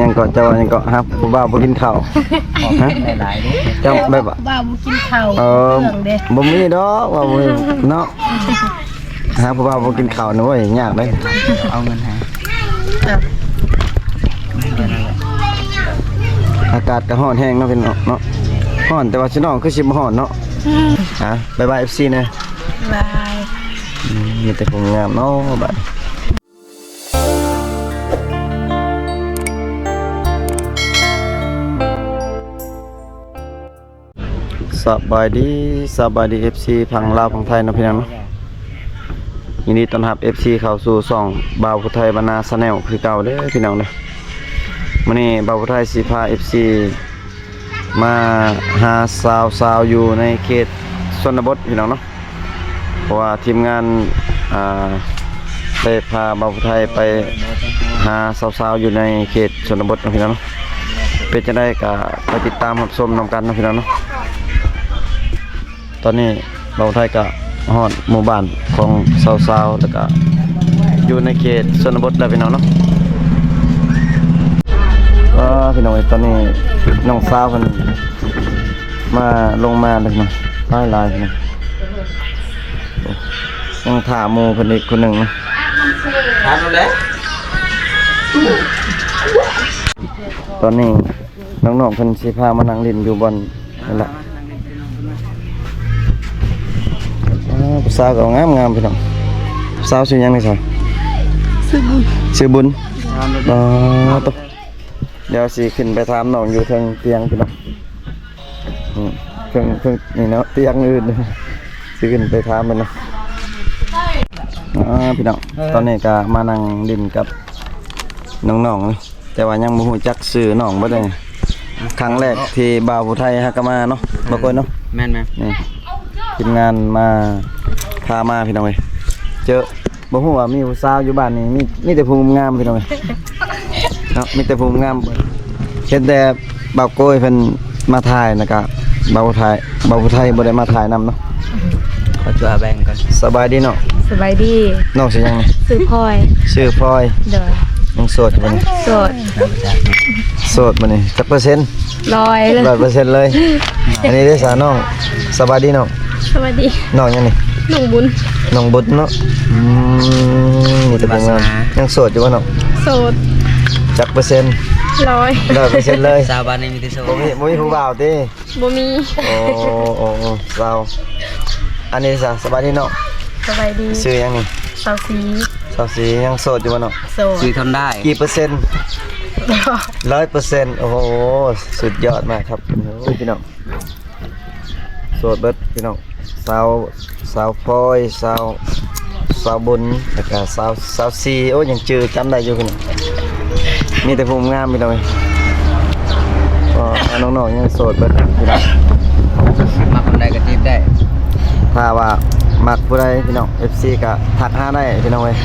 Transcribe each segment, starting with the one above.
ยังก็เจ้ายังก็ครับผู้บ่าวบ่กินข้าวฮะหลายๆดิเจ้าแบบว่าบ่าวบ่กินข้าวบ่มีดอกว่าบ่เนาะหาผู้บ่าวบ่กินข้าวนะเว้ยยากเด้เอาเงินให้อากาศก็ร้อนแห้งเนาะพี่น้องเนาะร้อนแต่ว่าสิน้องคือสิบ่ร้อนเนาะบ๊ายบาย FC นะบายมีแต่ผมงามเนาะบัดสบายดี FC พังลาวพังไทยนะพี่น้องเนาะยินดีต้อนรับ FC เข้าสู่ช่องบ่าวผู้ไทยบรรณาชาแนลคือเก่าเด้อพี่น้องเด้อมื้อนี้บ่าวผู้ไทยสิพา FC มาหาสาวอยู่ในเขตชนบทพี่น้องเนาะเพราะว่าทีมงานได้พาบ่าวผู้ไทยไปหาสาวอยู่ในเขตชนบทนะพี่น้องเนาะเป็นจังได๋ก็ไปติดตามรับชมนำกันนะพี่น้องเนาะตอนนี้บ่าวไทยก็ฮอดหมู่บ้านของสาวๆแล้วก็อยู่ในเขตชนบทแล้วพี่น้องเนาะพี่น้องตอนนี้น้องสาวเพิ่นมาลงมาเลยนะหลายพี่น้องยังถามหมู่เพิ่นอีกคนหนึงนะถามแล้วตอนนี้น้องๆเพิ่นสิพามานั่งเล่นอยู่บนนั่นแหละสาวก็งามพี่น้องสาวชื่อหยังนี่ซะชื่อบุญตกเดี๋ยวสิขึ้นไปถามน้องอยู่ทางเตียงพี่น้องเพิ่งนี่เนาะเตียงอื่นสิขึ้นไปถามมันนะพี่น้องตอนนี้ก็มานั่งดินกับน้องๆแต่ว่ายังบ่ฮู้จักชื่อน้องบ่ได้ครั้งแรกที่บ่าวผู้ไทยฮักกะมาเนาะบ่ค่อยเนาะแม่นๆนี่ทีมงานมาพามาพี่น้องเอ้ยเจอบ่ฮู้ว่ามีผู้สาวอยู่บ้านนี่มีแต่ผู้งามพี่น้องเอ้ยเนาะมีแต่ผู้งามเห็นแต่บ่าวโกยเพิ่นมาถ่ายแล้วก็บ่าวผู้ไทยบ่ได้มาถ่ายนำเนาะขอตัวแบ่งก่อนสบายดีเนาะสบายดีน้องชื่อหยังนี่ชื่อพลอยเด้อน้องโสดบ่นี่โสดบ่นี่จักเปอร์เซ็นต์100%เลยอันนี้ได้สาน้องสบายดีน้องสวัสดีน้องหยังนี่น้องบุญเนาะนี่แต่บ่งามยังโสดอยู่บ่น้องโสดจักเปอร์เซ็นต์100%เลยสาวบ้านนี้มีแต่โสดบ่มีผู้บ่าวติบ่มีโอ้สาวอันนี้สบายดีเนาะสบายดีชื่อหยังนี่สาวสียังโสดอยู่บ่เนาะโสดซื้อทำได้กี่เปอร์เซ็นต์100%โอ้โหสุดยอดมากครับโอ้ยพี่น้องโสดเบิดพี่น้องสาวพลอยสาวบุญแล้วก็สาวซีโอ้ยังจื้อจำได้อยู่พี่น้องมีแต่ผู้งามพี่น้องก็น้องๆยังโสดเบิดพี่น้องมาคนใดก็จีบได้ถ้าว่ามักผู้ใดพี่น้อง FC ก็ทักหาได้พี่น้องเว้ย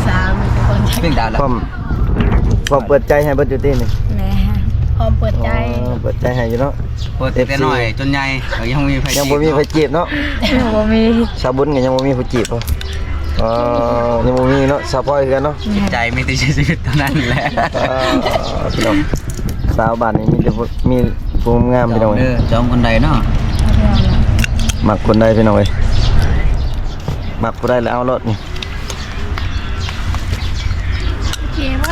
สาวมีแต่คนเพิ่งดาวแล้วพร้อมเปิดใจให้เบิดอยู่ที่นี่แม่พร้อมเปิดใจให้อยู่เนาะเปิดแต่น้อยจนใหญ่ยังบ่มีไผจีบเนาะบ่มีชาวบุญก็ยังบ่มีผู้จีบยังบ่มีเนาะสาวพลอยคือกันเนาะจิตใจมีแต่ชีวิตเท่านั้นแหละพี่น้องสาวบ้านนี้มีแต่มีผู้งามพี่น้องเว้ยจอมคนใดเนาะมักคนใดพี่น้องเว้ยมักผู้ใดแล้วเอารถนี่เก๋บ่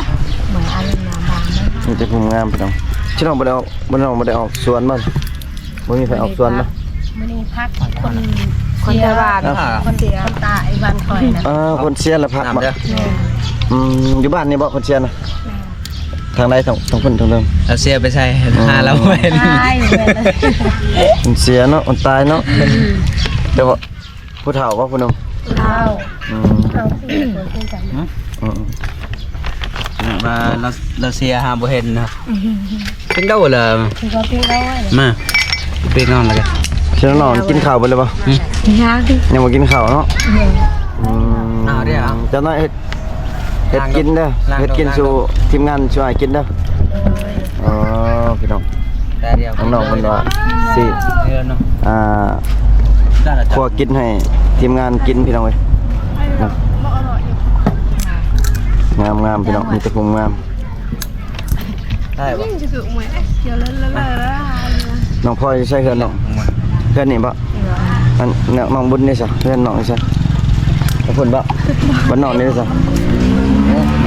เหมือนอันนั้นบางๆมีแต่ผู้งามพี่น้องชิน้องบ่ได้ออกสวนบ่มีไผออกสวนบ่มื้อนี้พักคนเสียบ้านคนตายบ้านคอยนะคนเสียแล้วพักบ่อยู่บ้านนี่บ่คนเสียนะทางใดทางพุ่นทางเดิมเอาเสียไปใส่หาเราเว้นคนเสียเนาะคนตายเนาะแต่ว่าผู้เฒ่าว่าผู้หนุ่มเอาสิคนคุยกันมาเราเสียหาบ่เห็นนะเป็นเด้อล่ะก็ปิ้งได้มาปิ้งนอนแล้วกันเชิญนอนกินข้าวบ่เลยบ่ยังบ่กินข้าวเนาะเด้อจะน้อยเฮ็ดกินเด้อเฮ็ดกินสู่ทีมงานช่วยกินเด้อพี่น้องน้องเพิ่นว่าสิครัวกินให้ทีมงานกินพี่น้องเอ้ยงามพี่น้องมีแต่คงงาม ได้บ่ ยิ่งจะถูกไหมเดี๋ยวเลอะน้องพ่อยใช่เฮือนน้องเฮือนนี่บ่อันน้องบุญนี่ซะเฮือนน้องนี่ซะแล้วเพิ่นบ่บ้านน้องนี่ซะ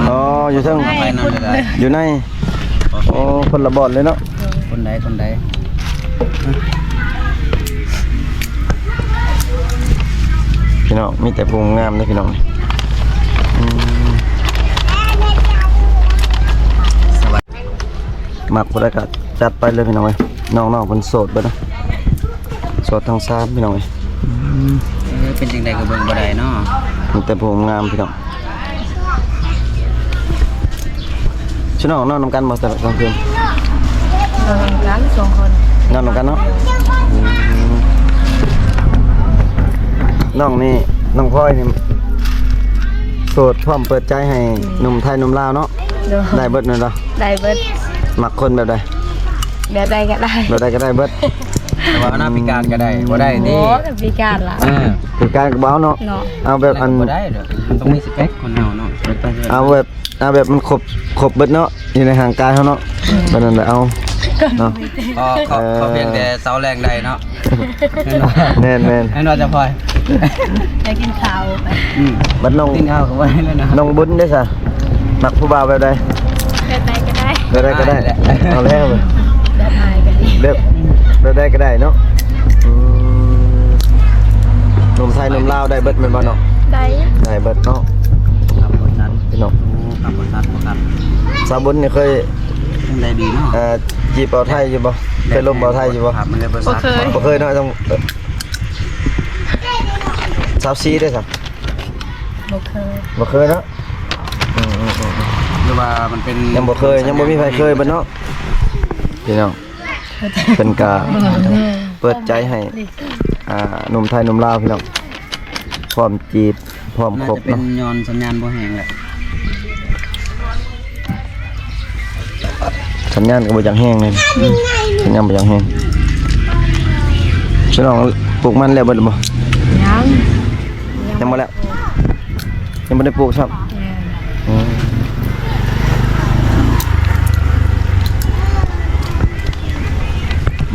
อ๋ออยู่เทิง ไปนอนได้ อยู่ในโอ้คนละบ่อนเลยเนาะ คนใด พี่น้องมีแต่ภูมิงามเลยพี่น้องอืม สวัสดี มักบ่ได้ก็จัดไปเลยพี่น้องเอ้ยน้องๆเพิ่นโสดเบิดนะโสดทั้งสามพี่น้องเอ้ย เป็นจังได๋ก็เบิ่งบ่ได้เนาะ มีแต่ภูมิงามพี่น้องชิน้องนอนนำกันบ่แต่ละกลางคืน กัน2คน นอนนำกันเนาะน้องนี่น้องพลอยนี่โสดพร้อมเปิดใจให้หนุ่มไทยหนุ่มลาวเนาะได้เบิดนั่นเหรอ ได้เบิด มักคนแบบใด แบบใดก็ได้ แบบใดก็ได้เบิด แต่ว่าหน้าพิการก็ได้บ่ได้ โอ้ ดิ กับพิการล่ะ คือการกับเบ้าเนาะ เนาะ เอาแบบอัน บ่ได้เด้อมันต้องมีสเปคคนเฮาเนาะ เอาแบบมันครบเบิดเนาะอยู่ในห่างกายเขาเนาะแบบนั้นแหละเอาเนาะ เขาเพียงแต่เสาแรงใดเนาะ แม่น ให้นอนจะพลอย ไปกินข้าวไป บัดน้อง กินข้าวก็บ่ได้แล้วนะ น้องบุญได้ซะมักผู้บ่าวแบบใด แบบใดก็ได้ แบบใดก็ได้เอาแล้ว แบบไหนก็ดี แบบใดก็ได้เนาะอืมหนุ่มไทยหนุ่มลาวได้เบิดแม่นบ่เนาะ ได้ ได้เบิดเนาะ ครับบ่ทัน พี่น้อง ครับบ่ทันบ่ครับ สาวบุญนี่เคย จังไดดีเนาะ จีบเบาไทยอยู่บ่เคยลมเบาไทยอยู่บ่ ครับมันเลยบ่ บ่ ซัก เคย บ่เคยเนาะต้องสาวซีได้ซะ บ่เคย บ่เคยเนาะ หรือว่ามันเป็น ยังบ่เคยยังบ่มีใครเคยบ่เนาะพี่น้องเป็นกาเปิดใจให้หนุ่มไทยหนุ่มลาวพี่น้องพร้อมจีบพร้อม น่า คบ จะเป็น เนาะ ย้อนสัญญาณบ่แห้งแหละ สัญญาณก็บ่จังแห้งเลยสัญญาณบ่จังแห้งพี่น้องปลูกมันแล้วเบิดบ่ ยัง ยังบ่แล้วยังบ่ได้ปลูกครับ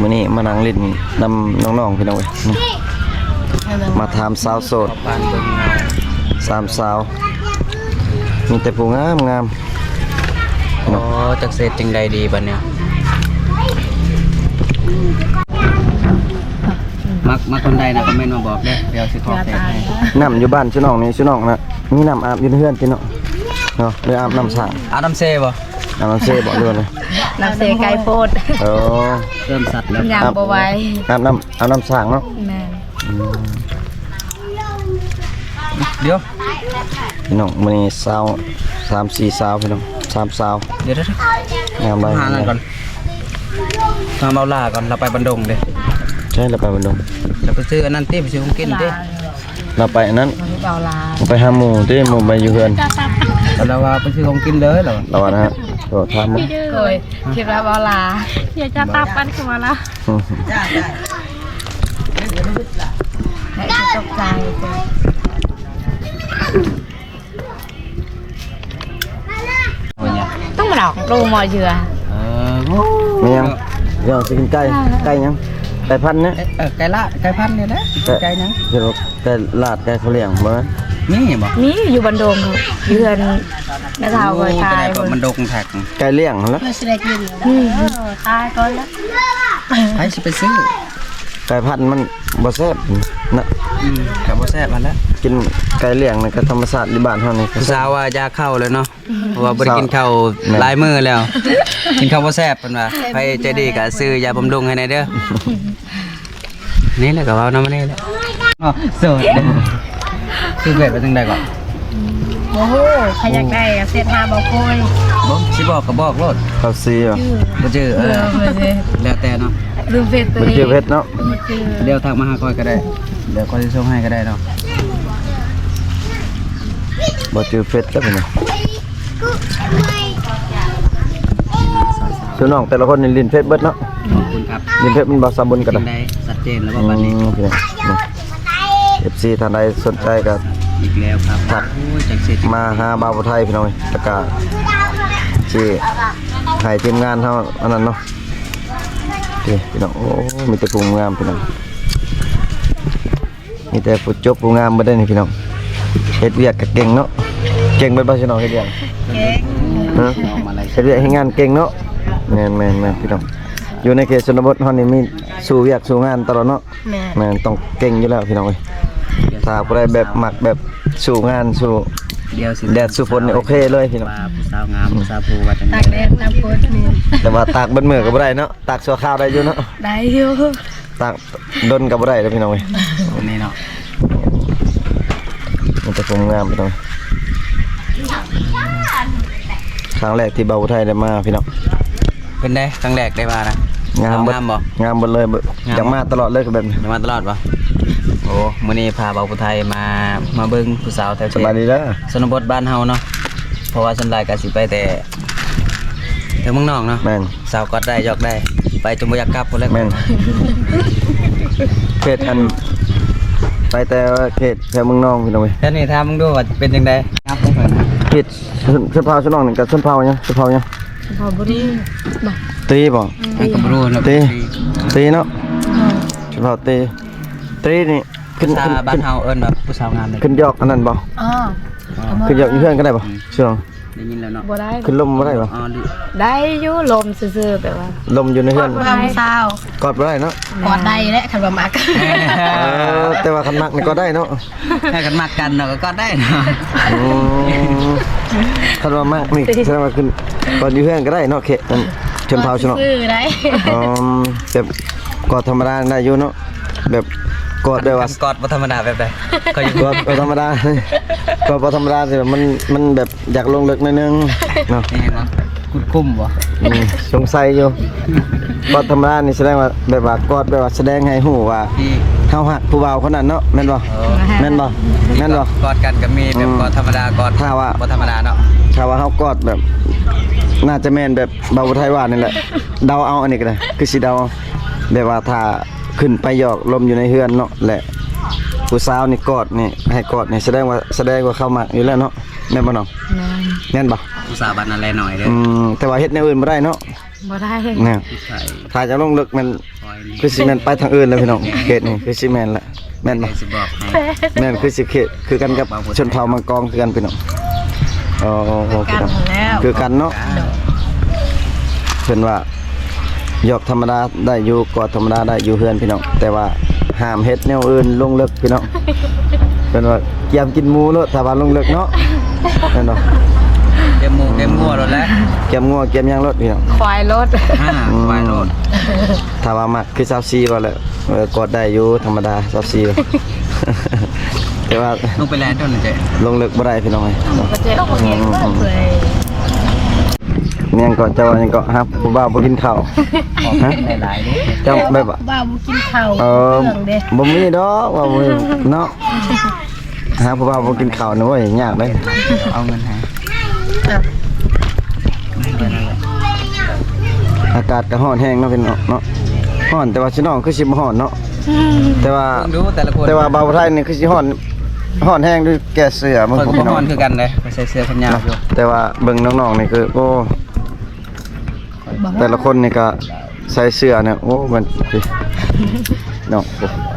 มื้อนี้มานั่งเล่นนำน้องๆพี่น้องเอ้ยนี่มาถามสาวโสด บ้านเบิ่งเงา สามสาวมีแต่ผู้งาม โอ้จักเสร็จจังไดดีบัดเนี่ยมักคนใดนะคอมเมนต์มาบอกเด้อเดี๋ยวสิขอแทนให้ น้ำอยู่บ้านชื่อน้องนี่ชื่อน้องนะมีน้ำอาบอยู่ในเฮือนพี่เนาะเนาะเลยอาบน้ำสาง อาน้ำเซบ่ น้ำเซ่บอกด้วยเลย น้ำเสไก่โพด โอ้ เริ่มสัตว์แล้ว ยังบ่ไหว อาบน้ำสางเนาะ แม่น เดี๋ยว พี่น้องมื้อนี้สาว3-4สาวพี่น้อง3สาว เดี๋ยว งามไป หานั่นก่อนทำเอาล่าก่อนเราไปบันดงเด้ ใช่เราไปบันดง เราไปซื้ออันนั้นติไปซื้อของกินติ เราไปอันนั้น เบาลา ไปหาหมู่ที่หมู่ไปอยู่เฮือน เราว่าไปซื้อของกินเลยเหรอ เราว่านะฮะก็ถามหมู่ เคยคิดว่าเบาลาอย่าจะตับกันขึ้นมาละ อืม ให้ตกใจจ้ะ ต้องมาหลอกรูมอเยือ ไม่ยังเดี๋ยวสิกินไก่ยังไก่พันธุ์เนี่ย ไก่พันเนี่ยนะไก่นะ เดี๋ยวไก่ลาดไก่เขาเลี้ยงบ่นะ นี่บ่ นี่อยู่บันดงเยือนแม่เฒ่าเคยตาย มันดงแท็ก ไก่เลี้ยงหั่นละ ตายก่อนแล้ว ใครสิไปซื้อ ไก่พันธุ์มันบ่แซ่บนะ กับบ่แซ่บมันแล้ว กินไก่เลี้ยงนี่ก็ธรรมชาติที่บ้านเฮานี่ก็ ผู้สาวว่าอยาเข้าเลยเนาะเพราะว่าบ่ได้กินข้าวหลายมื้อแล้ว กินข้าวบ่แซ่บเพิ่นว่าใครใจดีก็ซื้อยาบำรุงให้หน่อยเด้อนี่แหละก็เว้านำนี่แหละอ๋อโสดคือเบ็ดไปจังได๋ก่อน โอ้โหใครอยากได้เสียทาบอกโคย บ่สิบอกก็บอกโลด ข้าวซีอ่ะ บ่จื้อแล้วแต่เนาะ ลืมเฟซตัว มัน เอง เกี่ยวเพชรเนาะ เดี๋ยวทักมาหาคอยก็ได้เดี๋ยวคอยสิส่งให้ก็ได้เนาะ บ่จือเพชรแล้วพุ่นน่ะชื่อน้องแต่ละคนนี่ลิ้นเพชรเบิดเนาะ ขอบคุณครับ ลิ้นเพชรมันบ่สมบูรณ์กัน จั นะ งได๋ชัดเจนแล้วว่าบัดนี้ พี่น้องนี่ FC ท่านใดสนใจก็ อีกแล้วครับโอ้ยจักสิ มาหาบ่าวไทยพี่น้องแล้วก็สิ ให้ทีมงานเฮาอันนั้นเนาะพี่น้องโอ้มีแต่ผู้งามพี่น้องมีแต่ผู้จบผู้งามบ่ได้นี่พี่น้องเฮ็ดเวียกก็เก่งเนาะเก่งเบิดบ่พี่น้องเฮ็ดเวียก เก่ง ฮะเฮ็ดเวียกเฮ็ดงานเก่งเนาะแม่นพี่น้องอยู่ในเขตชนบทเฮานี่มีสู้เวียกสู้งานตลอดเนาะ แม่ แม่นต้องเก่งอยู่แล้วพี่น้องเอ้ยถ้าผู้ใดแบบมักแบบสู้งานสู้ เดียวสิ แดดสู้ฝนนี่โอเคเลยพี่น้อง ว่าผู้สาวงามผู้สาวผู้ว่าจัง ตากแดดตากฝนนี่ แต่ว่าตากเบิดมื้อก็บ่ได้เนาะตากชั่วคราวได้อยู่เนาะ ได้อยู่ ตากดนก็บ่ได้เด้อพี่น้องเอ้ย คนนี้เนาะ มันจะคงงามพี่น้องครั้งแรกที่เบาไทยได้มาพี่น้อง เป็นได้ครั้งแรกได้มานะ งาม งามบ่ งามหมดเลยอยากมาตลอดเลยก็แบบนี้ จะมาตลอดบ่โอ้มื้อนี้พาเบาผู้ไทยมาเบิ่งผู้สาวแถว สบายดีแล้ว ชนบทบ้านเฮาเนาะเพราะว่าส่วนหลายก็สิไปแต่เมืองนอกเนาะ แม่น สาวก็ได้ยอกได้ไปจนบ่อยากกลับพุ่นแหล้ว แม่นเขตอันไปแต่ว่าเขตแถวเมืองนองพี่น้องเว้ย แล้วนี่ถามมึงดูว่าเป็นจังได๋ครับ เขตชนเผ่าชนนองนี่กับชนเผ่ายังชนเผ่ายัง พอบ่ดีบ่ ตีบ่ มันก็บ่รู้เนาะ ตีเนาะชนเผ่าตีนี่ขึ้น ชาบ้านเฮาเอิ้นแบบผู้สาวงามเลย ขึ้นยอกอันนั้นบ่ อ๋อ ขึ้นยอกอยู่เพื่อนก็ได้บ่ช่วง ได้ยินแล้วเนาะ บ่ได้ ขึ้นลมบ่ได้บ่ อ๋อดิ ได้อยู่ลมซื่อๆแบบว่า ลมอยู่ในเพื่อน ทำซาว กอดบ่ได้เนาะ กอดได้แหละคันบ่มัก แต่ว่าคันมักนี่ก็ได้เนาะ ให้กันมักกันเนาะก็ได้เนาะ คันว่ามากนี่แสดงว่าขึ้นก่อนอยู่เพื่อนก็ได้เนาะเขตมันชนเผ่าชนเนาะ ซื่อได้ แบบกอดธรรมดาได้อยู่เนาะแบบกอดแบบว่าก อดบ่ธรรมดาแบบใดก็อยู่ กอดบ่ธรรมดากอดบ่ธรรมดาสิมันแบบอยากลงลึกหนิดนึงเนาะ นี่เนาะกุดคุ้มบ่ สงสัยอยู่กอดธรรมดานี่แสดงว่าแบบว่ากอดแบบว่าแสดงให้ฮู้ว่า ที่ เฮาฮักผู้บ่าวคนนั้นเนาะแม่นบ่แม่นบ่แม่นบ่ กอดกันก็มีแบบกอดธรรมดากอด ถ้าว่า บ่ธรรมดาเนาะ ถ้าว่าเฮากอดแบบน่าจะแม่นแบบเบาไทยว่านี่แหละเดาเอาอันนี้ก็ได้คือสิเดาเอาแบบว่าถ้าขึ้นไปหยอกลมอยู่ในเฮือนเนาะแหละผู้สาวนี่กอดนี่ให้กอดนี่แสดงว่าเข้ามาอยู่แล้วเนาะแม่นบ่น้องแม่นบ่ ผู้สาวบ้านนั่นแหละหน่อยเด้อ แต่ว่าเฮ็ดแนวอื่นบ่ได้เนาะ บ่ได้ เนี่ย ผู้ชาย ถ้าจะลงลึกมัน คอยนี่ คือสิแม่นไปทางอื่นแล้วพี่น้องเขตนี่คือสิแม่นละแม่นบ่ สิบอกให้ แม่นคือสิเขตคือกันกับชนเผ่ามังกรคือกันพี่น้องอ๋อพี่ กัน น้อง แล้ว คือกันเนาะเพิ่นว่าหยอกธรรมดาได้อยู่กอดธรรมดาได้อยู่เฮือนพี่น้องแต่ว่าห้ามเฮ็ดแนวอื่นลงลึกพี่น้องเพิ่นว่าเกียมกินหมูเนาะถ้าว่าลงลึกเนาะแม่นบ่ เต็มหมู่เต็มหัวรถแล้ว เกียมงัวเกียมหยังรถพี่น้อง ควายรถ วายรถ ถ้าว่ามักคือ24บ่แหละกอดได้อยู่ธรรมดา24 แต่ว่า ลงไปแลนด์ต้นเจ๊ ลงลึกบ่ได้พี่น้องเอ้ยเนาะ ก็เจ๊ก็บ่เห็นเพิ่นเลย เนี่ยงก็เจ้ายังก็ฮับผู้บ่าวบ่กินข้าวฮะ หลายๆนี่ เจ้าแบบว่า บ่าวบ่กินข้าว เออ เรื่องเด้ บ่มีดอกว่าบ่มีเนาะหาผู้บ่าวบ่กินข้าวนะเว้ยยากเด้ เอาเงินให้ อากาศก็ร้อนแฮงเนาะพี่น้องเนาะร้อนแต่ว่าสิน้องคือสิบ่ร้อนเนาะแต่ว่า ดูแต่ละคน แต่ว่าบ่าวไทยนี่คือสิร้อนแฮงด้วยแก่เสื้อมึง คน พี่ ก็ น้ น อ อง นคือกันเลยไปใส่เสื้อแขนยาวอยู่ แต่ว่าเบิ่งน้องๆนี่คือโอ้แต่ละคนนี่ก็ใส่เสื้อเนี่ยโอ้มันสิเนาะ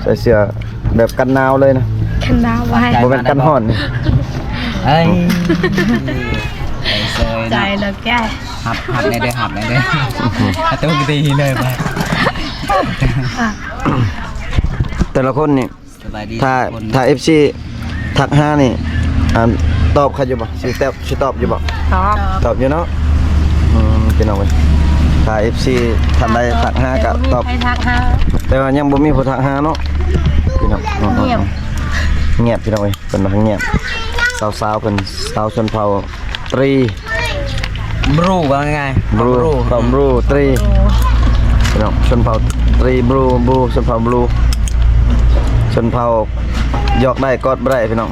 ใส่เสื้อแบบกันหนาวเลยนะ คันดาวไว้ บ่แม่นกันร้อนนี่ เอ้ยใส่เสื้อ ใจ เนาะ แล้วแก หับในเด้อหับในเด้ออาจจะไม่ดีเลยไป แต่ละคนนี่ สบายดี ถ้า FC ทักหานี่ตอบเขาอยู่บ่สิตอบอยู่บ่ ตอบอยู่เนาะพี่น้องเว้ยถ้า FC ท่านใดทักหาก็ตอบ ให้ทักหา แต่ว่ายังบ่มีผู้ทักหาเนาะพี่น้อง เงียบ เงียบพี่น้องเว้ยเพิ่นว่าเงียบสาวๆเพิ่นสาวชนเผ่าตรี บรูว่าไง บรูตรีพี่น้องชนเผ่าตรีบรูชนเผ่าบรูชนเผ่ายอกได้กอดบ่ได้พี่น้อง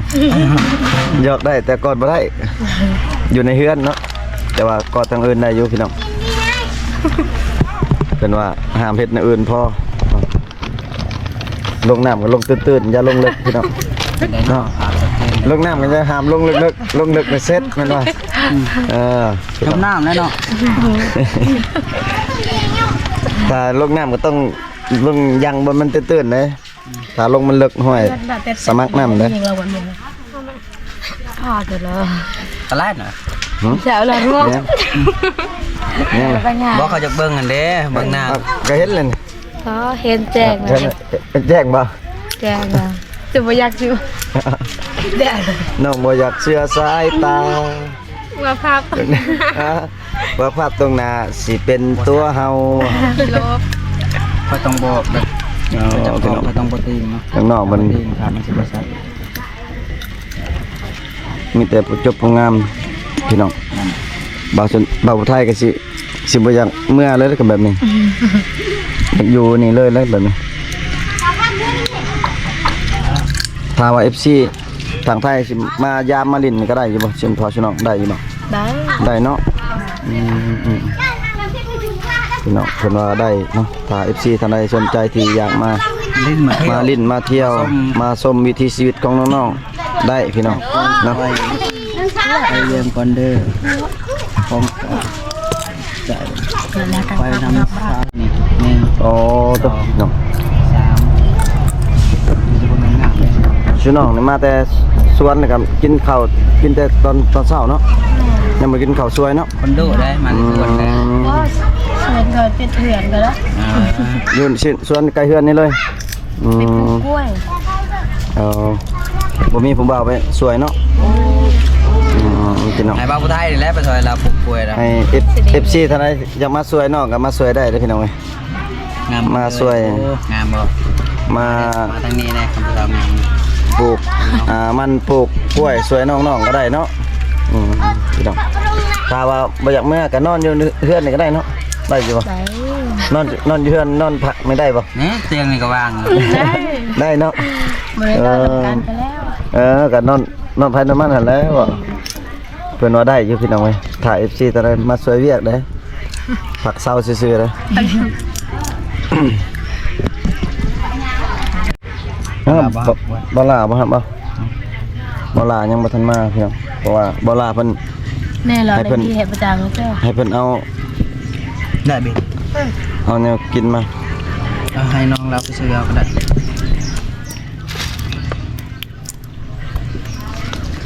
ยอกได้แต่กอดบ่ได้อยู่ในเฮือนเนาะแต่ว่ากอดทางอื่นได้อยู่พี่น้องเป็นว่าห้ามเฮ็ดในอื่นพอลงน้ำก็ลงตื้นๆอย่าลงลึกพี่น้องเนาะลงน้ำก็จะห้ามลงลึกๆลงลึกไปเซ็ตแม่นว่า เออ จมน้ำแล้วเนาะ ถ้าลงน้ำก็ต้องลงยังบนมันตื้นๆเลยถ้าลงมันลึกห้อยสมัครน้ำเลย พอเถอะเลย ตะลาดน่ะ เจ้าเลยรู้ เนี่ยเนี่ย ไปงาน บ่เขาจะเบิ่งกันเด้เบิ่งหน้า ก็เห็นเลยนี่ ก็เห็นแจ้งเล เห็น ย แจ้งบ่ แจ้งเลยจะไม่อยากจิวแด้เลย น้องบ่อยากเชื่อสายตา มาภาพ ว่าภาพตรงหน้าสิเป็นตัวเฮา ลบ เขาต้องบอกแบบ อ๋อ จะบ พี่ อก น้อง เขาต้องบ่ตีนเนาะ ข้างนอกมัน ตีนครับมันสิบ่ใช่ มีแต่ผู้จบผู้งามพี่น้องบ่าวไทยก็สิบ่อยากเมื่อเลยก็แบบนี้อยากอยู่นี่เลยแบบนี้ถ้าว่า FC ทางไทยสิมายามมาลินก็ได้อยู่บ่เช่นพอชน้องได้อยู่บ่ ได้ ได้เนาะพี่น้องเพิ่นว่าได้เนาะถ้า FC ท่านใดสนใจที่อยากมา ลิ้นมาเที่ยว มาลิ้นมาเที่ยวมาชมวิถีชีวิตของน้องๆได้พี่น้องเนาะ ไปเรียนก่อนเด้อผมจะไปทำฟาร์มนี่1 2 โอ้ตัวเนาะ 3มีคนงามเลย ชื่อน้องนี่มาแต่สวนนะครับกินข้าวกินแต่ตอนเช้าเนาะยังบ่กินข้าวสวยเนาะ คนดุได้มันส่วนได้ ก็เชิญเกิดเป็นเถื่อนกันแล้ว อยู่สวนไกลเฮือนนี่เลยอืม กล้วย บ่มีผู้บ่าวไปสวยเนาะพี่น้อง ไอ้บ้าผู้ไทยนี่แหละไปซอยเราปลูกกล้วยแล้ว ให้ FC ท่านใดอยากมาสวยน้องก็มาสวยได้เด้อพี่น้องเอ้ย งาม มาสวย งามบ่ มา มาทางนี้นะคำพูดงาม ปลูกมันปลูกกล้วยสวยน้องๆก็ได้เนาะพี่น้องถ้าว่าบ่อยากเมื่อก็นอนอยู่เฮือนนี่ก็ได้เนาะได้อยู่บ่ ได้ นอนอยู่เฮือนนอนพักไม่ได้บ่ นี่เตียงนี่ก็ว่าง ได้ ได้เนาะ บริการกันไปแล้ว ก็นอนภายในมันหั่นแล้วอะเพิ่นว่าได้อยู่พี่น้องเอ้ยถ้า FC ตอนนั้นมาสวยเวียกเด้ผักเซาซื่อๆเด้บ่ลาบ่ครับบ่ลายังบ่ทันมาพี่น้องเพราะว่าบ่ลาเพิ่น แน่เราในที่เหตุประจำเจ้า ให้เพิ่นเอา ได้เบ็ด แนวกินมา เอาให้น้องเราไปซื้อเอาก็ได้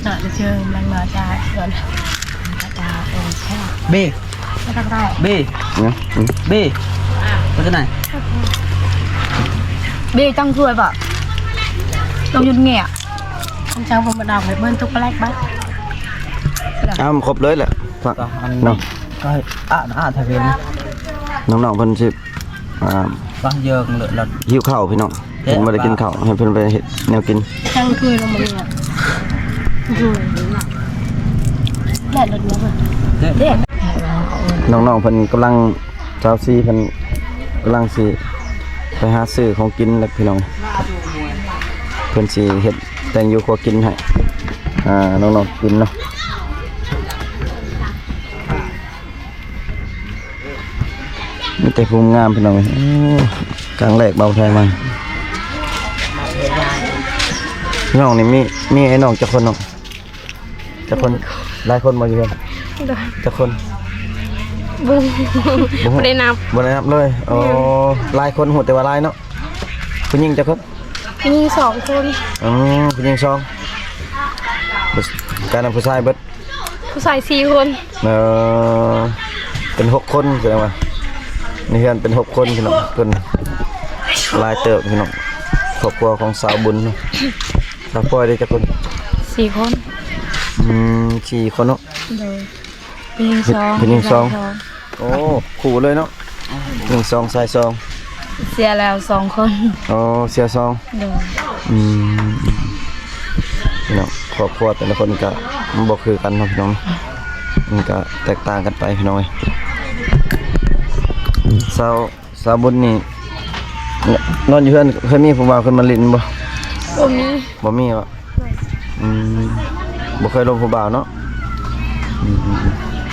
น่าจะเชิญนางนาจาก่อนตาโอ้แค่ เบ้ ไม่ต้องได้ เบ้ เนี่ย เบ้ไปที่ไหน บีตั้งถ้วยป่ะต้องยุดเงี้ยต้องเช้าผมมาดาวไปเบิ้ลทุกแรกบ้าง ครบเลยแหละฟังเนาะ ก็ทะเบียน น้องๆเพิ่นสิ บางเยอะเลยเรา หิวข้าวพี่น้องเพิ่นบ่ได้กินข้าวให้เพิ่นไปเฮ็ดแนวกิน ตั้งถ้วยลงมาเนี่ยแดดรถเนี้ยป่ะเด็ด น้องๆเพิ่นกำลังเจ้าซีเพิ่นกำลังสิไปหาซื้อของกินแล้วพี่น้องเพิ่นสิเฮ็ดแต่งอยู่ครัวกินให้น้องๆกินเนาะมีแต่ภูมิงามพี่น้องกลางแรกเบาไทยมาน้องนี่มีไอ้น้องจักคนน้องจักคนหลายคนมาอยู่เพิ่นจักคน บุ้งไม่ได้นับ บ่ได้นับเลยอ๋อหลายคนโหดแต่ว่าหลายเนาะผู้หญิงจักคน มี2 คน ผู้หญิง2การนำผู้ชายเบิด ผู้ชาย4 คน เป็น6คนแสดงว่าในเฮือนเป็น6คนพี่น้องเพิ่นหลายเติบพี่น้องครอบครัวของสาวบุญเนาะสาวปอยได้จักคน 4 คน 4คนเนาะ เลยผู้หญิง โอ้คู่เลยเนาะ1 2ชาย2 เสียแล้ว2 คน อ๋อเสีย2 เลย พี่น้องครอบครัวแต่ละคนก็มันบ่คือกันเนาะพี่น้องมันก็แตกต่างกันไปพี่น้องเอ้ยสาวบุญนี่นอนอยู่เฮือนเคยมีผู้บ่าวขึ้นมาลิ้นบ่ มี บ่มีบ่บ่เคยลงผู้บ่าวเนาะ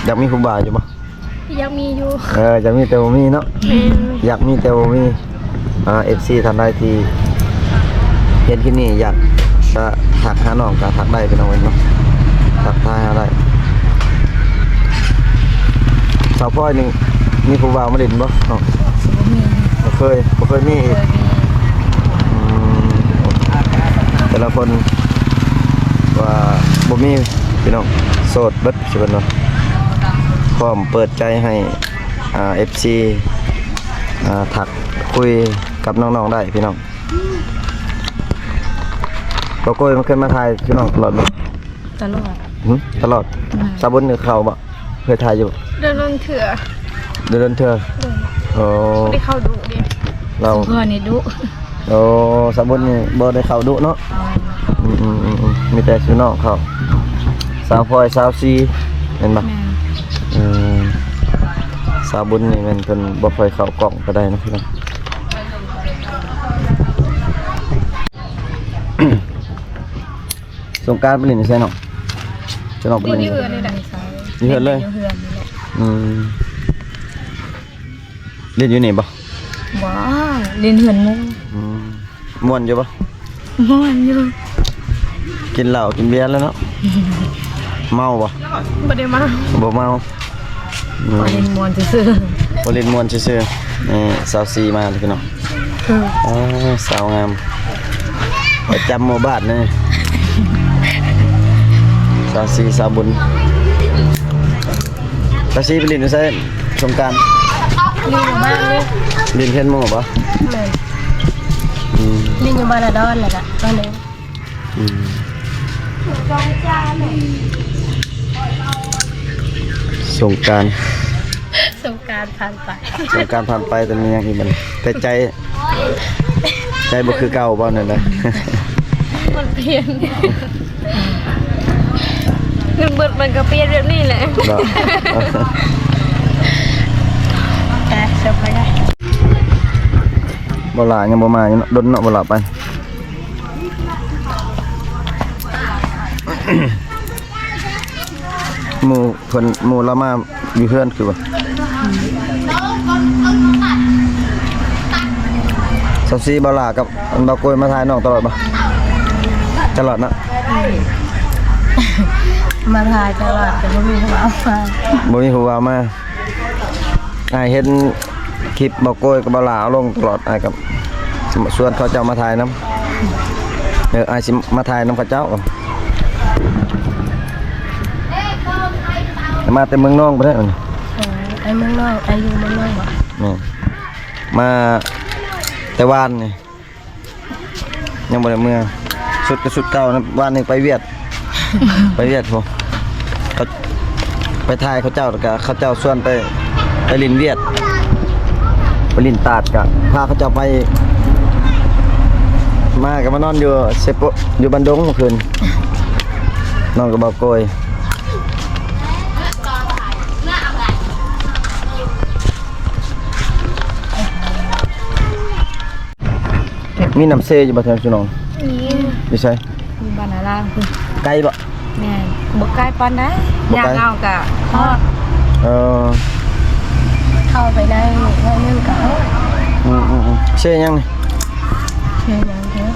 อยากมีผู้บ่าวอยู่บ่ ยังมีอยู่ อยากมีแต่บ่มีเนาะอยากมีแต่บ่มีFC ท่านใดที่เห็นที่นี่อยากจะทักหาน้องก็ทักได้พี่น้องเอ้ยเนาะทักทายหาได้ สาวพ่อยนี่มีผู้บ่าวมาเล่นบ่เนาะ บ่เคยมีอีกแต่ละคนว่าบ่มีพี่น้องโสดเบิดสิเพิ่นว่าพร้อมเปิดใจให้FC ถักคุยกับน้องๆได้พี่น้องบ่โกยมันเคยมาถ่ายพี่น้องตลอดบ่ ตลอด ตลอดสาบุญนี่เข้าบ่เคยถ่ายอยู่ เดินลงเถื่อ เดือนเทื่อโอ้ ได้เข้าดุดิ เรา พ่อนี่ดุ โอ้สาบุญนี่บ่ได้เข้าดุเนาะมีแต่ชื่อน้องเขาสาวพลอยสาวซีเห็นปะ แม่ สาวบุญนี่มันเป็นบ่ค่อยเข้ากล่องก็ได้นะพี่น้อง สงกรานต์ไปเล่นใช่เนาะจะน้องไป นี่ เล่น นี่เอือนนี่แหละ นี่เฮือนเลย เฮือนนี่แหละ เล่นอยู่นี่บ่ ว้าวเล่นเฮือนมุ้ง ม่วนอยู่บ่ ม่วนอยู่ กินเหล้ากินเบียร์แล้วเนาะเมาบ่ บ่ได้มา บ่เมา บ่เล่นม่วนซื่อ บ่เล่นม่วนซื่อๆนี่สาวซีมาเลยพี่น้อง ๆ อ๋อสาวงามประจำหมู่บ้านนี่สาวซีสาวบุญสาวซีไปเล่นอยู่ไสสงกรานต์ ลิงอยู่บ้านเลย เล่นเพิ่นหมู่บ่ แม่ลิงอยู่บ้านละดอนแหละก็ตอนนี้ สงกรานต์ สงกรานต์ผ่านไป สงกรานต์ผ่านไปแต่มีหยังอีกมันแต่ใจบ่คือเก่าบ่นั่นแหละ มันเปลี่ยนเงินเบิดมันก็เปลี่ยนแบบนี้แหละ บ่ แต่เสิร์ฟไปได้ บ่หลายยังบ่มาอยู่เนาะดนเนาะบ่หลาไป หมู่เพิ่นหมู่ละมาอยู่เฮือนคือว่าสับซีบ่หลากับอันบ่โกยมาถ่ายน้องตลอดบ่ตลอดนะ มาถ่ายตลาดแต่บ่มีเขาเอามา บ่มีผู้ว่ามาอ้ายเห็นคลิปบ่โกยกับบ่หลาเอาลงตลอดอ้ายกับส่วนเขาเจ้ามาถ่ายนำอ้ายสิมาถ่ายนำเขาเจ้ามาแต่เมืองนอกบ่ได้ ไอ้เมืองนอกไอ้อยู่เมืองนอกบ่ นี่มาแต่วานนี่ยังบ่ได้เมื่อสุดก็สุดเก่านะวานนี่ไปเวียด ไปเวียดพอเขาไปถ่ายเขาเจ้าแล้วก็เขาเจ้าส่วนไปลินเวียดไปลินตาดก็พาเขาเจ้าไปมาก็มานอนอยู่เซโปอยู่บันดงเมื่อคืนนอนกับบ่าวโกยมีน้ำเซอยู่บ่แถวชุนอง นี่ อยู่ไส มีบ้านอะไรคือ ไกลบ่ แม่บ่ใกล้ปานใด บ่ อยา ไกล กเอากะทอด เออ เข้าไปได้ได้นึงกะ เชยังนี่ เชียร์อย่างเดียว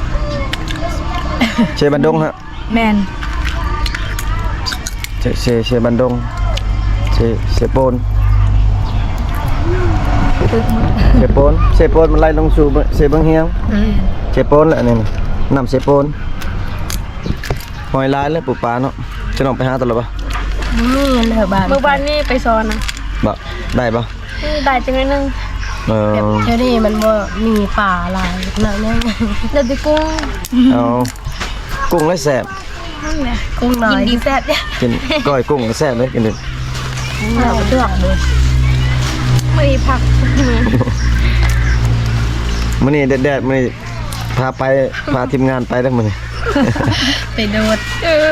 เชบันดงฮะ แม่น เชบันดงเชโปน ตึกหมด เชโปนมันไล่ลงสู่เชบังเฮียงเชโปนแหละนี่นำเชโปนหอยลายเลยปูปลาเนาะจะลองไปหาตลอดปะ มีเงินเหลือบ้านเมื่อวานนี่ไปซ้อนนะ บ่ได้ปะ ได้จังเลยนึง แบบเท่านี้มันบ่มีป่าหลายหนักเนี่ยเดี๋ยวไปกุ้ง เอากุ้งและแสบ นั่นแหละกุ้งน้อยกินดีแซ่บเนี่ย กินก้อยกุ้งและแสบเลยกินดิ เราเลือกเลยไม่มีผัก มื้อนี้แดดๆมื้อนี้พาทีมงานไปได้อมื้อนี้ ไปโดด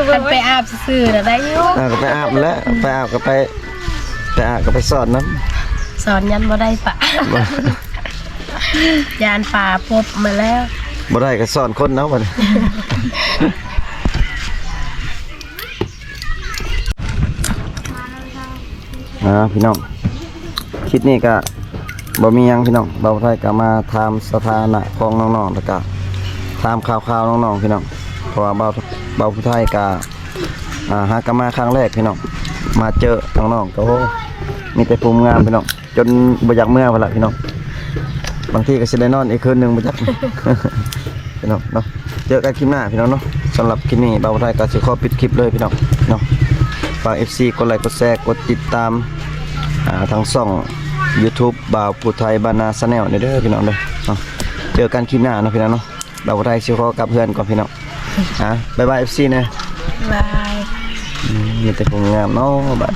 มันไปอาบซื่อๆแล้วได้อยู่ ก็ไปอาบแล้วไปอาบก็ไปอาบก็ไปสอนน้ำ สอนยันบ่ได้ปะยานป่าพบมาแล้ว บ่ได้ก็สอนคนเนาะบัดนี้ พี่น้องคลิปนี้ก็บ่มีหยังพี่น้องเบาไทยก็มาถามสถานะของน้องๆแล้วก็ถามข่าวๆน้องๆพี่น้องเพราะว่าเบาไทยก็หากนมาครั้งแรกพี่น้องมาเจอน้องๆก็โอ้ มีแต่ภูมิงามพี่น้องจนบ่อยากเมื่อพุ่นล่ะพี่น้องบางทีก็สิได้นอนอีกคืนหนึงบ่จัก พี่น้องเนาะเจอกันคลิปหน้าพี่น้องเนาะสำหรับคลิปนี้บ่าวไทยก็สิขอปิดคลิปเลยพี่น้องเนาะฝาก FC กดไลค์กดแชร์กดติดตามทางช่อง YouTube บ่าวผู้ไทยบ้านนาชาแนลเด้อพี่น้องเด้อเนาะเจอกันคลิปหน้าเนาะพี่น้องเนาะบ่าวผู้ไทยสิขอกลับเพื่อนก่อนพี่น้องบ๊ายบาย FC นะ บาย มีแต่ภูมิงามเนาะบัด